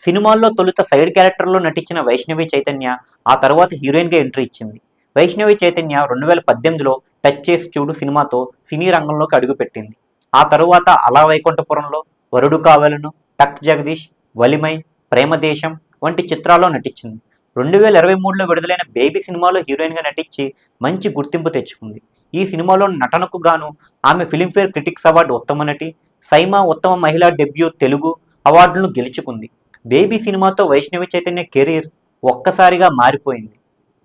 సినిమాల్లో తొలుత సైడ్ క్యారెక్టర్లో నటించిన వైష్ణవి చైతన్య ఆ తర్వాత హీరోయిన్గా ఎంట్రీ ఇచ్చింది. వైష్ణవి చైతన్య 2018లో టచ్ చేసి చూడు సినిమాతో సినీ రంగంలోకి అడుగుపెట్టింది. ఆ తరువాత అలా వైకుంఠపురంలో, వరుడు కావలను, టక్ జగదీష్, వలిమై, ప్రేమదేశం వంటి చిత్రాల్లో నటించింది. 2023లో విడుదలైన బేబీ సినిమాలో హీరోయిన్గా నటించి మంచి గుర్తింపు తెచ్చుకుంది. ఈ సినిమాలో నటనకు గాను ఆమె ఫిలింఫేర్ క్రిటిక్స్ అవార్డు ఉత్తమ నటి, సైమా ఉత్తమ మహిళా డెబ్యూ తెలుగు అవార్డులను గెలుచుకుంది. బేబీ సినిమాతో వైష్ణవి చైతన్య కెరీర్ ఒక్కసారిగా మారిపోయింది.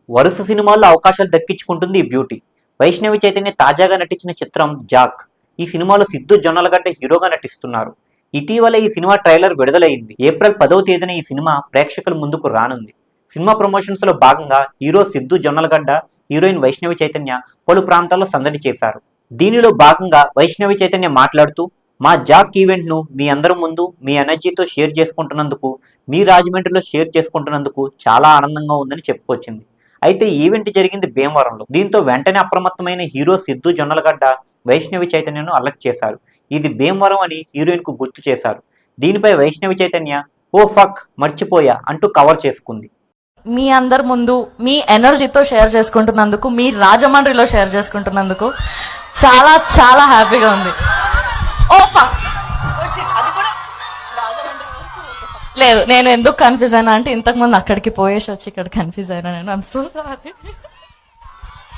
వరుస సినిమాల్లో అవకాశాలు దక్కించుకుంటుంది ఈ బ్యూటీ. వైష్ణవి చైతన్య తాజాగా నటించిన చిత్రం జాక్. ఈ సినిమాలో సిద్ధు జొన్నలగడ్డ హీరోగా నటిస్తున్నారు. ఇటీవల ఈ సినిమా ట్రైలర్ విడుదలైంది. ఏప్రిల్ 10వ తేదీన ఈ సినిమా ప్రేక్షకుల ముందుకు రానుంది. సినిమా ప్రమోషన్స్ లో భాగంగా హీరో సిద్ధు జొన్నలగడ్డ, హీరోయిన్ వైష్ణవి చైతన్య పలు ప్రాంతాల్లో సందడి చేశారు. దీనిలో భాగంగా వైష్ణవి చైతన్య మాట్లాడుతూ, మా జాక్ ఈవెంట్ ను మీ అందరి ముందు మీ ఎనర్జీతో షేర్ చేసుకుంటున్నందుకు, మీ రాజమండ్రిలో షేర్ చేసుకుంటున్నందుకు చాలా ఆనందంగా ఉందని చెప్పుకొచ్చింది. అయితే ఈవెంట్ జరిగింది భీమవరంలో. దీంతో వెంటనే అప్రమత్తమైన హీరో సిద్ధు జొన్నలగడ్డ వైష్ణవి చైతన్యను అలర్ట్ చేశారు. ఇది భీమవరం అని హీరోయిన్ కు గుర్తు చేశారు. దీనిపై వైష్ణవి చైతన్య ఓ ఫక్ మర్చిపోయా అంటూ కవర్ చేసుకుంది. మీ అందరి ముందు మీ ఎనర్జీతో షేర్ చేసుకుంటున్నందుకు, మీ రాజమండ్రిలో షేర్ చేసుకుంటున్నందుకు చాలా చాలా హ్యాపీగా ఉంది. లేదు, నేను ఎందుకు కన్ఫ్యూజ్ అయినా అంటే ఇంతకుముందు అక్కడికి పోయేసి వచ్చి ఇక్కడ కన్ఫ్యూజ్ అయినా. నేను ఐమ్ సో సారీ.